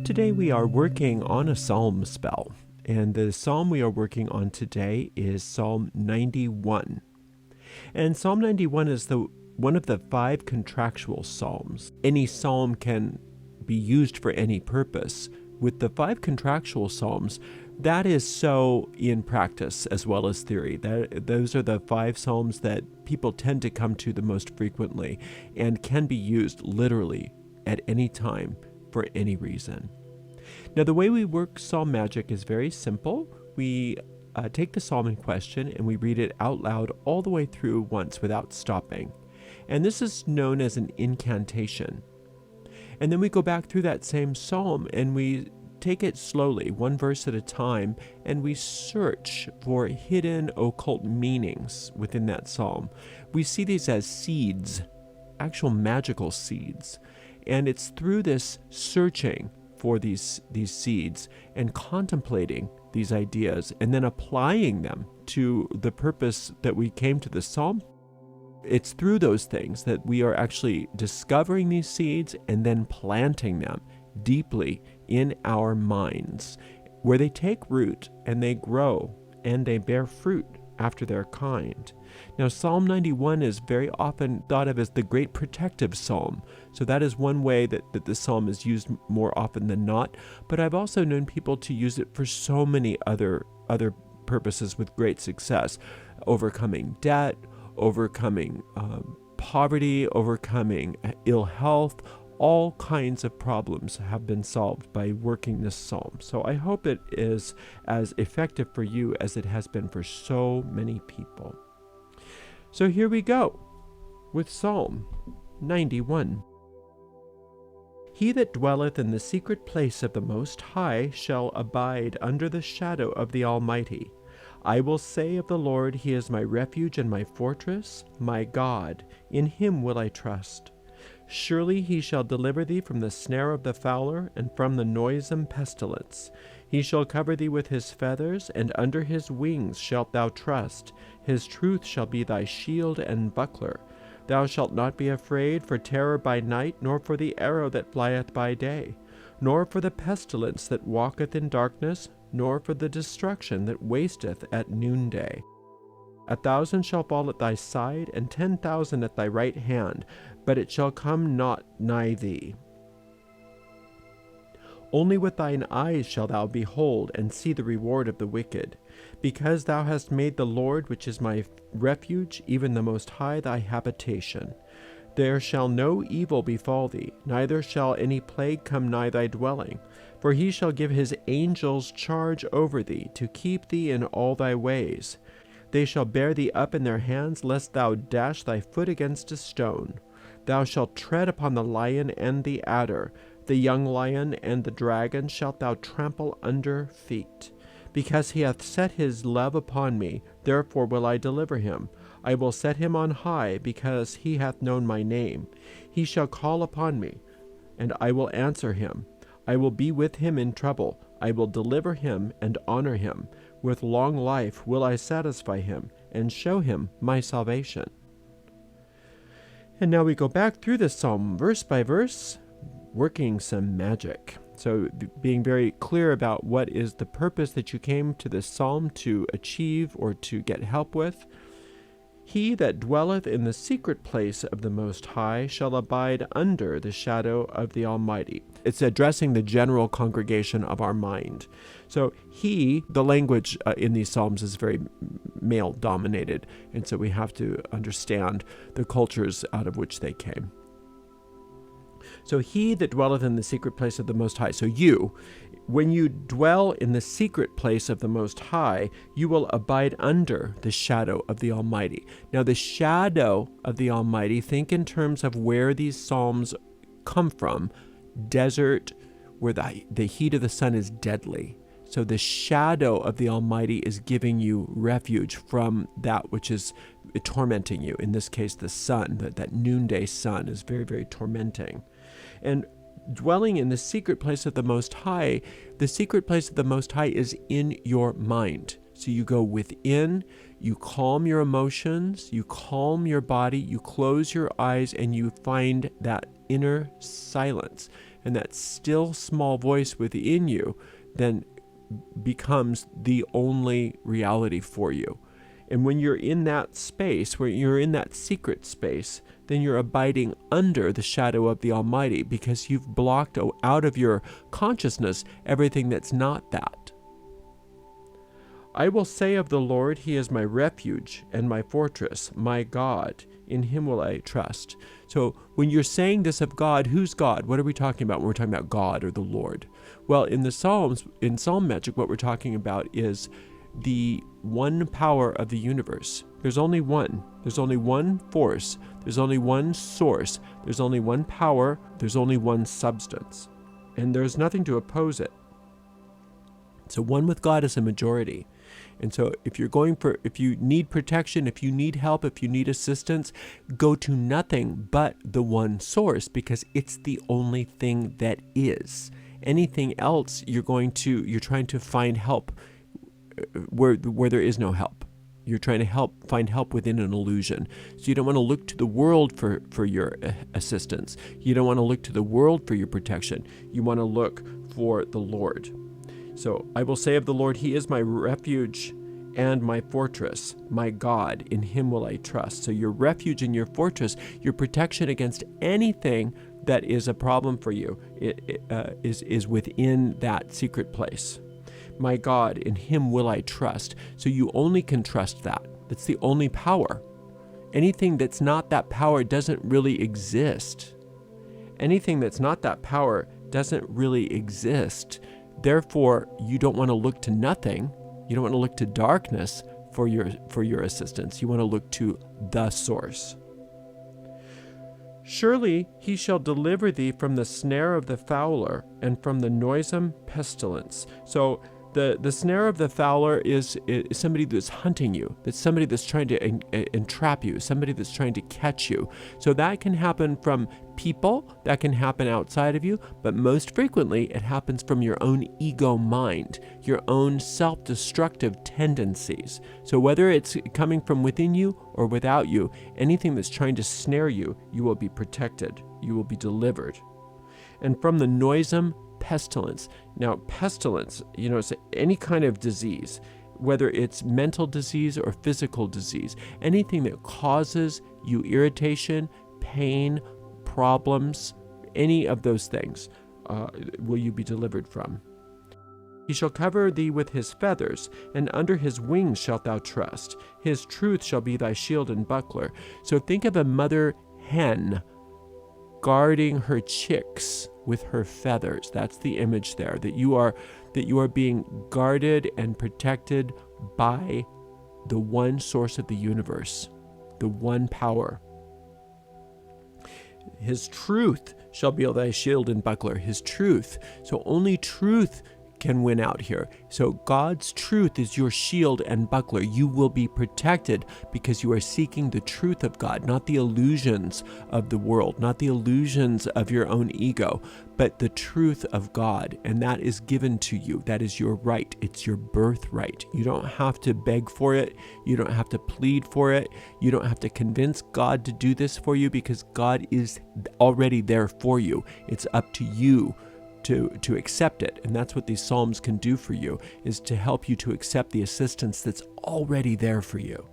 Today we are working on a psalm spell, and the psalm we are working on today is Psalm 91. And Psalm 91 is one of the 5 contractual psalms. Any psalm can be used for any purpose. With the 5 contractual psalms, that is so in practice as well as theory. Those are the 5 psalms that people tend to come to the most frequently and can be used literally at any time for any reason. Now, the way we work psalm magic is very simple. We take the psalm in question and we read it out loud all the way through once without stopping. And this is known as an incantation. And then we go back through that same psalm and we take it slowly, one verse at a time, and we search for hidden occult meanings within that psalm. We see these as seeds, actual magical seeds. And it's through this searching for these seeds and contemplating these ideas and then applying them to the purpose that we came to the psalm. It's through those things that we are actually discovering these seeds and then planting them deeply in our minds, where they take root and they grow and they bear fruit after their kind. Now, Psalm 91 is very often thought of as the great protective psalm. So that is one way that the psalm is used more often than not. But I've also known people to use it for so many other purposes with great success. Overcoming debt, overcoming poverty, overcoming ill health. All kinds of problems have been solved by working this psalm. So I hope it is as effective for you as it has been for so many people. So here we go with Psalm 91. He that dwelleth in the secret place of the Most High shall abide under the shadow of the Almighty. I will say of the Lord, He is my refuge and my fortress, my God, in Him will I trust. Surely He shall deliver thee from the snare of the fowler and from the noisome pestilence. He shall cover thee with His feathers, and under His wings shalt thou trust. His truth shall be thy shield and buckler. Thou shalt not be afraid for terror by night, nor for the arrow that flieth by day, nor for the pestilence that walketh in darkness, nor for the destruction that wasteth at noonday. 1,000 shall fall at thy side, and 10,000 at thy right hand, but it shall come not nigh thee. Only with thine eyes shalt thou behold, and see the reward of the wicked. Because thou hast made the Lord, which is my refuge, even the Most High, thy habitation. There shall no evil befall thee, neither shall any plague come nigh thy dwelling. For He shall give His angels charge over thee, to keep thee in all thy ways. They shall bear thee up in their hands, lest thou dash thy foot against a stone. Thou shalt tread upon the lion and the adder, the young lion and the dragon shalt thou trample under feet. Because he hath set his love upon me, therefore will I deliver him. I will set him on high, because he hath known my name. He shall call upon me, and I will answer him. I will be with him in trouble. I will deliver him and honor him. With long life will I satisfy him, and show him my salvation. And now we go back through this psalm, verse by verse, working some magic. So being very clear about what is the purpose that you came to this psalm to achieve or to get help with. He that dwelleth in the secret place of the Most High shall abide under the shadow of the Almighty. It's addressing the general congregation of our mind. So the language in these psalms is very male-dominated, and so we have to understand the cultures out of which they came. So he that dwelleth in the secret place of the Most High. So when you dwell in the secret place of the Most High, you will abide under the shadow of the Almighty. Now, the shadow of the Almighty, think in terms of where these psalms come from. Desert, where the heat of the sun is deadly. So the shadow of the Almighty is giving you refuge from that which is tormenting you. In this case, the sun, that noonday sun is very, very tormenting. And dwelling in the secret place of the Most High, the secret place of the Most High is in your mind. So you go within, you calm your emotions, you calm your body, you close your eyes, and you find that inner silence. and that still small voice within you then becomes the only reality for you. And when you're in that space, where you're in that secret space, then you're abiding under the shadow of the Almighty, because you've blocked out of your consciousness everything that's not that. I will say of the Lord, He is my refuge and my fortress, my God. In Him will I trust. So when you're saying this of God, who's God? What are we talking about when we're talking about God or the Lord? Well, in the Psalms, in Psalm magic, what we're talking about is the one power of the universe. There's only one. There's only one force. There's only one source. There's only one power. There's only one substance. And there's nothing to oppose it. So one with God is a majority. And so if you need protection, if you need help, if you need assistance, go to nothing but the one source, because it's the only thing that is. Anything else, you're trying to find help where there is no help. You're trying to find help within an illusion. So you don't want to look to the world for your assistance. You don't want to look to the world for your protection. You want to look for the Lord. So I will say of the Lord, He is my refuge and my fortress, my God. In Him will I trust. So your refuge and your fortress, your protection against anything that is a problem for you, is within that secret place. My God, in Him will I trust. So you only can trust that. That's the only power. Anything that's not that power doesn't really exist. Anything that's not that power doesn't really exist. Therefore, you don't want to look to nothing. You don't want to look to darkness for your assistance. You want to look to the source. Surely He shall deliver thee from the snare of the fowler and from the noisome pestilence. So the snare of the fowler is somebody that's hunting you. That's somebody that's trying to entrap you, somebody that's trying to catch you. So that can happen from people, that can happen outside of you, but most frequently it happens from your own ego mind, your own self-destructive tendencies. So whether it's coming from within you or without you, anything that's trying to snare you, you will be protected, you will be delivered. And from the noisome pestilence. Now, pestilence, it's any kind of disease, whether it's mental disease or physical disease, anything that causes you irritation, pain, problems, any of those things, will you be delivered from. He shall cover thee with His feathers, and under His wings shalt thou trust. His truth shall be thy shield and buckler. So think of a mother hen guarding her chicks with her feathers. That's the image there, that you are being guarded and protected by the one source of the universe, the one power. His truth shall be thy shield and buckler. His truth. So only truth can win out here. So God's truth is your shield and buckler. You will be protected because you are seeking the truth of God, not the illusions of the world, not the illusions of your own ego, but the truth of God. And that is given to you. That is your right. It's your birthright. You don't have to beg for it. You don't have to plead for it. You don't have to convince God to do this for you, because God is already there for you. It's up to you to accept it. And that's what these Psalms can do for you, is to help you to accept the assistance that's already there for you.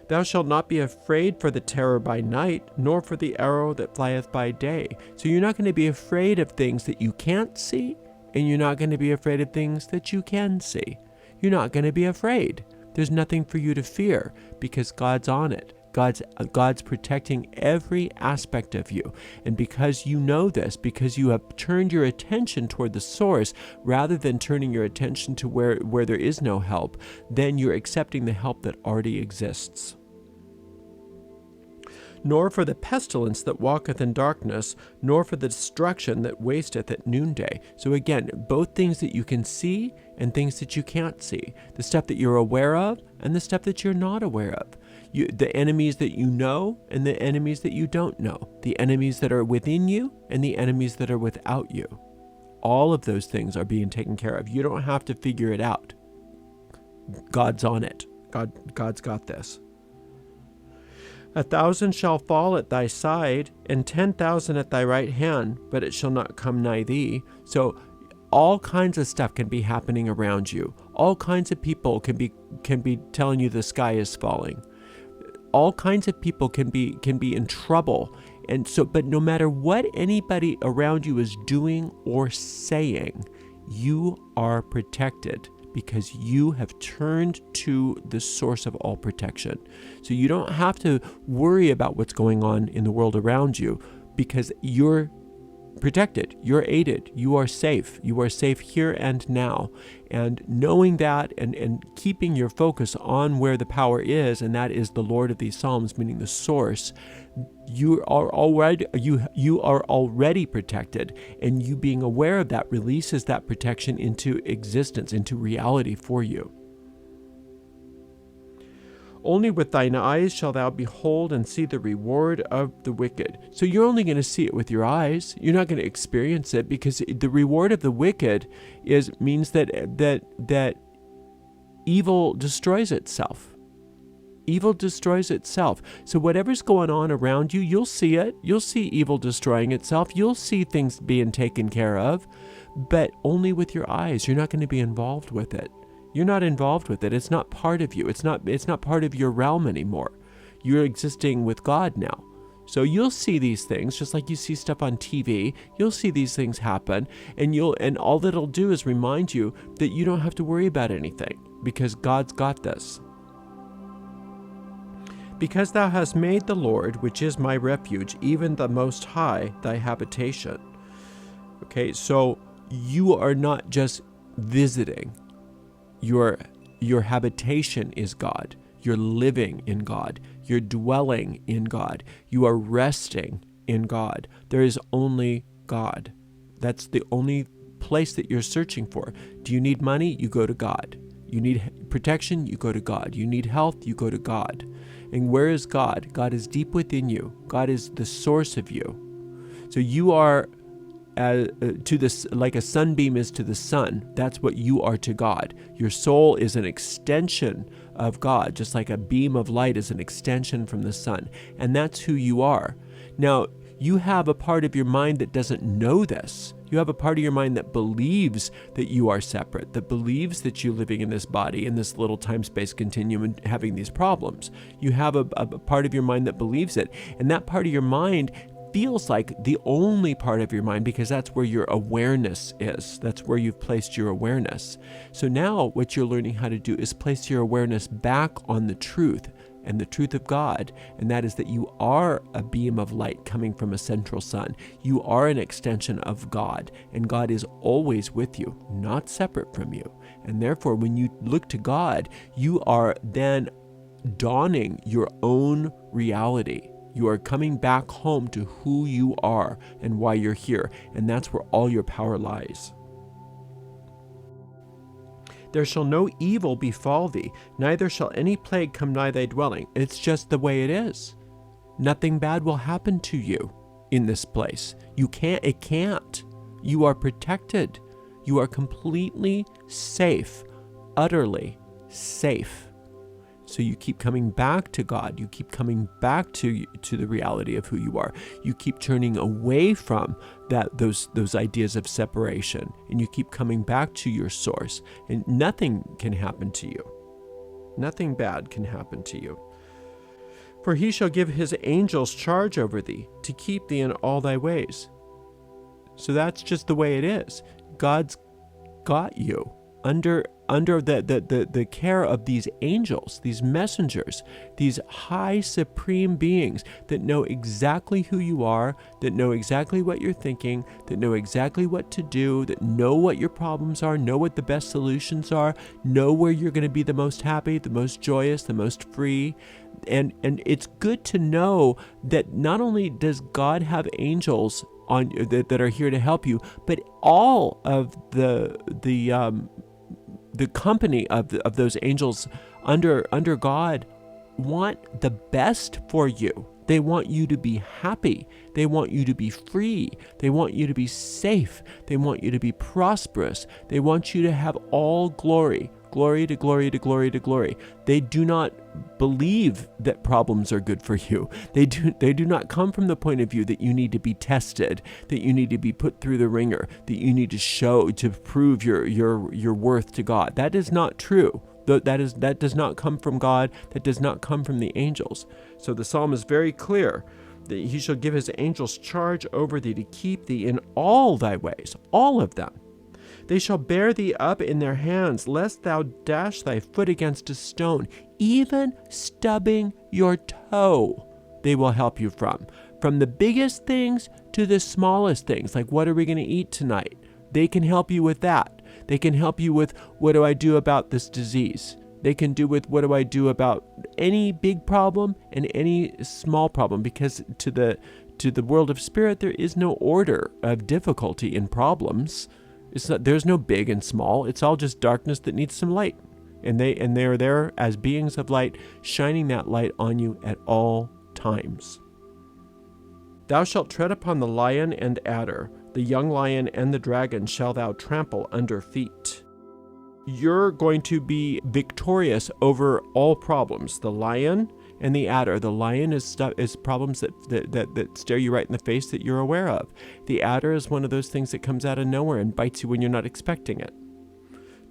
Thou shalt not be afraid for the terror by night, nor for the arrow that flieth by day. So you're not going to be afraid of things that you can't see, and you're not going to be afraid of things that you can see. You're not going to be afraid. There's nothing for you to fear, because God's on it. God's protecting every aspect of you. And because you know this, because you have turned your attention toward the source rather than turning your attention to where there is no help, then you're accepting the help that already exists. Nor for the pestilence that walketh in darkness, nor for the destruction that wasteth at noonday. So again, both things that you can see and things that you can't see. The stuff that you're aware of and the stuff that you're not aware of. The enemies that you know and the enemies that you don't know. The enemies that are within you and the enemies that are without you. All of those things are being taken care of. You don't have to figure it out. God's on it. God's got this. 1,000 shall fall at thy side, and 10,000 at thy right hand, but it shall not come nigh thee. So all kinds of stuff can be happening around you. All kinds of people can be telling you the sky is falling. All kinds of people can be in trouble. And so, but no matter what anybody around you is doing or saying, you are protected, because you have turned to the source of all protection. So you don't have to worry about what's going on in the world around you, because you're protected, you're aided, you are safe. You are safe here and now. And knowing that and keeping your focus on where the power is, and that is the Lord of these Psalms, meaning the source, you are already protected, and you being aware of that releases that protection into existence, into reality for you. Only with thine eyes shalt thou behold and see the reward of the wicked. So you're only going to see it with your eyes. You're not going to experience it, because the reward of the wicked means that evil destroys itself. Evil destroys itself. So whatever's going on around you, you'll see it. You'll see evil destroying itself. You'll see things being taken care of, but only with your eyes. You're not going to be involved with it. You're not involved with it. It's not part of you. It's not part of your realm anymore. You're existing with God now. So you'll see these things, just like you see stuff on TV. You'll see these things happen, and all that it'll do is remind you that you don't have to worry about anything, because God's got this. Because thou hast made the Lord, which is my refuge, even the Most High, thy habitation. Okay, so you are not just visiting. Your habitation is God. You're living in God. You're dwelling in God. You are resting in God. There is only God. That's the only place that you're searching for. Do you need money? You go to God. You need protection? You go to God. You need health? You go to God. And where is God? God is deep within you. God is the source of you. So you are to this, like a sunbeam is to the sun. That's what you are to God. Your soul is an extension of God, just like a beam of light is an extension from the sun. And that's who you are. Now, you have a part of your mind that doesn't know this. You have a part of your mind that believes that you are separate, that believes that you're living in this body, in this little time-space continuum, and having these problems. You have a part of your mind that believes it. And that part of your mind feels like the only part of your mind, because that's where your awareness is. That's where you've placed your awareness. So now what you're learning how to do is place your awareness back on the truth, and the truth of God, and that is that you are a beam of light coming from a central sun. You are an extension of God, and God is always with you, not separate from you. And therefore, when you look to God, you are then dawning your own reality. You are coming back home to who you are and why you're here, and that's where all your power lies. There shall no evil befall thee, neither shall any plague come nigh thy dwelling. It's just the way it is. Nothing bad will happen to you in this place. It can't. You are protected. You are completely safe, utterly safe. So you keep coming back to God. You keep coming back to the reality of who you are. You keep turning away from those ideas of separation, and you keep coming back to your source. And nothing can happen to you. Nothing bad can happen to you. For he shall give his angels charge over thee, to keep thee in all thy ways. So that's just the way it is. God's got you under the care of these angels, these messengers, these high supreme beings that know exactly who you are, that know exactly what you're thinking, that know exactly what to do, that know what your problems are, know what the best solutions are, know where you're going to be the most happy, the most joyous, the most free. And it's good to know that not only does God have angels on that are here to help you, but all of the company of those angels under God want the best for you. They want you to be happy. They want you to be free. They want you to be safe. They want you to be prosperous. They want you to have all glory, Glory to glory to glory to glory. They do not believe that problems are good for you. They do not come from the point of view that you need to be tested, that you need to be put through the ringer, that you need to prove your worth to God. That is not true. That does not come from God. That does not come from the angels. So the psalm is very clear that he shall give his angels charge over thee to keep thee in all thy ways, all of them. They shall bear thee up in their hands, lest thou dash thy foot against a stone. Even stubbing your toe, they will help you from the biggest things to the smallest things, like what are we going to eat tonight? They can help you with that. They can help you with what do I do about this disease? They can do with what do I do about any big problem and any small problem, because to the world of spirit there is no order of difficulty in problems. There's no big and small. It's all just darkness that needs some light. And they are there as beings of light, shining that light on you at all times. Thou shalt tread upon the lion and adder, the young lion and the dragon shall thou trample under feet. You're going to be victorious over all problems. The lion and the adder. The lion is problems that stare you right in the face that you're aware of. The adder is one of those things that comes out of nowhere and bites you when you're not expecting it.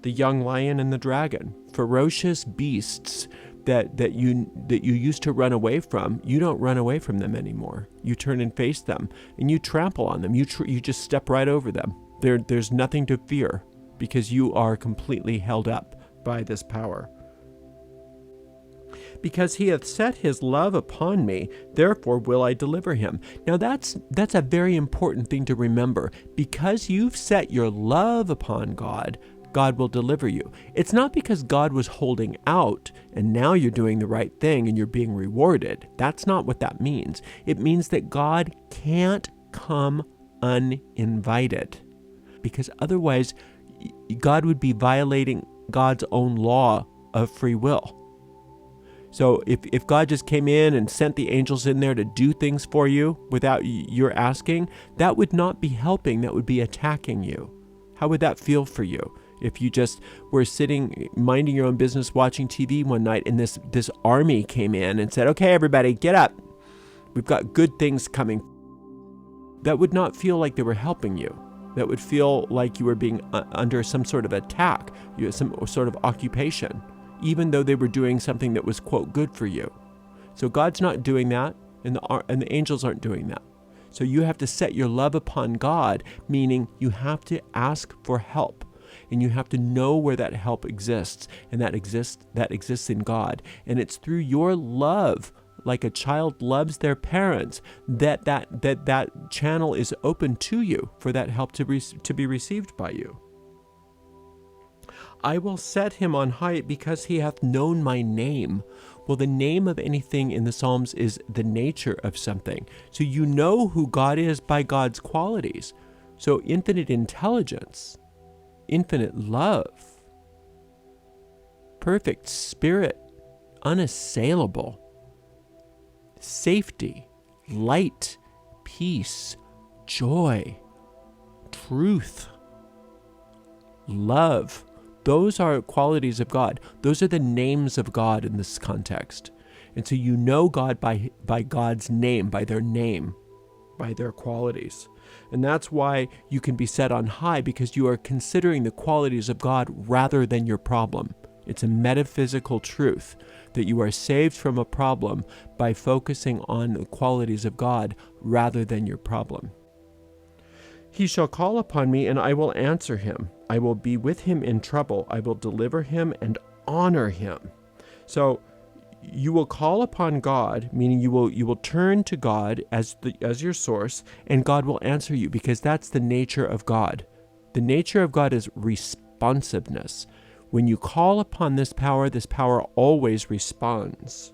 The young lion and the dragon, ferocious beasts that you used to run away from. You don't run away from them anymore. You turn and face them, and you trample on them. You just step right over them. There's nothing to fear, because you are completely held up by this power. Because he hath set his love upon me, therefore will I deliver him. Now that's a very important thing to remember. Because you've set your love upon God, God will deliver you. It's not because God was holding out and now you're doing the right thing and you're being rewarded. That's not what that means. It means that God can't come uninvited, because otherwise God would be violating God's own law of free will. So if God just came in and sent the angels in there to do things for you without your asking, that would not be helping. That would be attacking you. How would that feel for you? If you just were sitting, minding your own business, watching TV one night, and this army came in and said, okay, everybody, get up. We've got good things coming. That would not feel like they were helping you. That would feel like you were being under some sort of attack, some sort of occupation, even though they were doing something that was, quote, good for you. So God's not doing that, and the angels aren't doing that. So you have to set your love upon God, meaning you have to ask for help. And you have to know where that help exists, and that exists in God. And it's through your love, like a child loves their parents, that channel is open to you for that help to be received by you. I will set him on high because he hath known my name. Well, the name of anything in the Psalms is the nature of something. So you know who God is by God's qualities. So infinite intelligence, infinite love, perfect spirit, unassailable, safety, light, peace, joy, truth, love. Those are qualities of God. Those are the names of God in this context. And so you know God by God's name, by their qualities. And that's why you can be set on high, because you are considering the qualities of God rather than your problem. It's a metaphysical truth that you are saved from a problem by focusing on the qualities of God rather than your problem. He shall call upon me, and I will answer him. I will be with him in trouble. I will deliver him and honor him. So you will call upon God, meaning you will turn to God as your source, and God will answer you, because that's the nature of God. The nature of God is responsiveness. When you call upon this power always responds.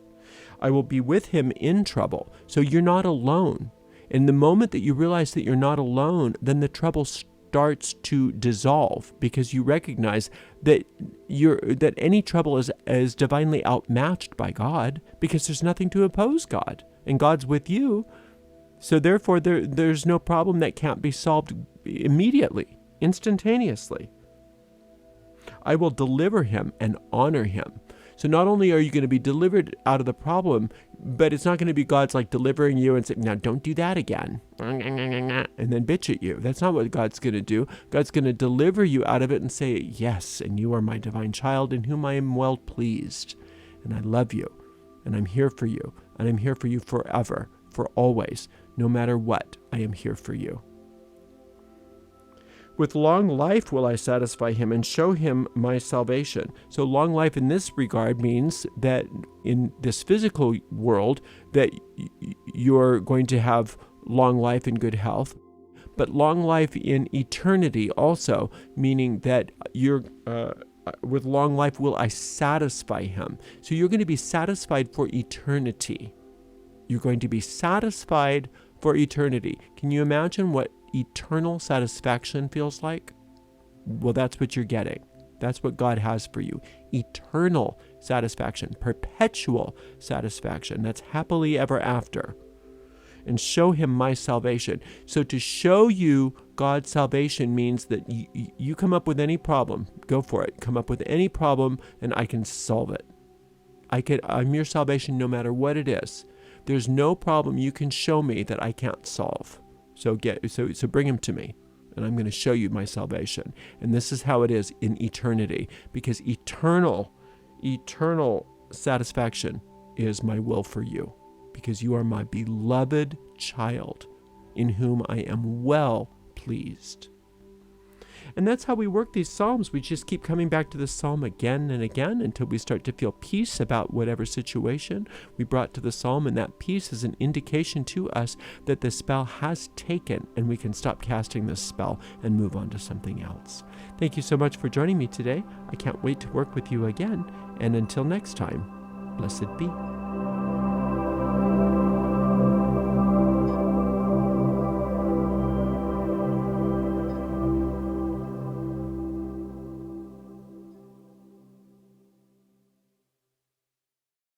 I will be with him in trouble. So you're not alone. And the moment that you realize that you're not alone, then the trouble starts to dissolve, because you recognize that any trouble is divinely outmatched by God, because there's nothing to oppose God, and God's with you. So therefore, there's no problem that can't be solved immediately, instantaneously. I will deliver him and honor him. So not only are you going to be delivered out of the problem, but it's not going to be God's like delivering you and saying, now don't do that again, and then bitch at you. That's not what God's going to do. God's going to deliver you out of it and say, yes, and you are my divine child in whom I am well pleased. And I love you, and I'm here for you, and I'm here for you forever, for always. No matter what, I am here for you. With long life will I satisfy him and show him my salvation. So long life in this regard means that in this physical world that you're going to have long life and good health, but long life in eternity also, meaning that you're with long life will I satisfy him. So you're going to be satisfied for eternity. You're going to be satisfied for eternity. Can you imagine what eternal satisfaction feels like? Well, that's what you're getting. That's what God has for you. Eternal satisfaction, perpetual satisfaction. That's happily ever after. And show him my salvation. So to show you God's salvation means that you come up with any problem. Go for it. Come up with any problem and I can solve it. I'm your salvation no matter what it is. There's no problem you can show me that I can't solve. So bring him to me, and I'm going to show you my salvation. And this is how it is in eternity, because eternal satisfaction is my will for you, because you are my beloved child in whom I am well pleased. And that's how we work these Psalms. We just keep coming back to the Psalm again and again until we start to feel peace about whatever situation we brought to the Psalm. And that peace is an indication to us that the spell has taken, and we can stop casting this spell and move on to something else. Thank you so much for joining me today. I can't wait to work with you again. And until next time, blessed be.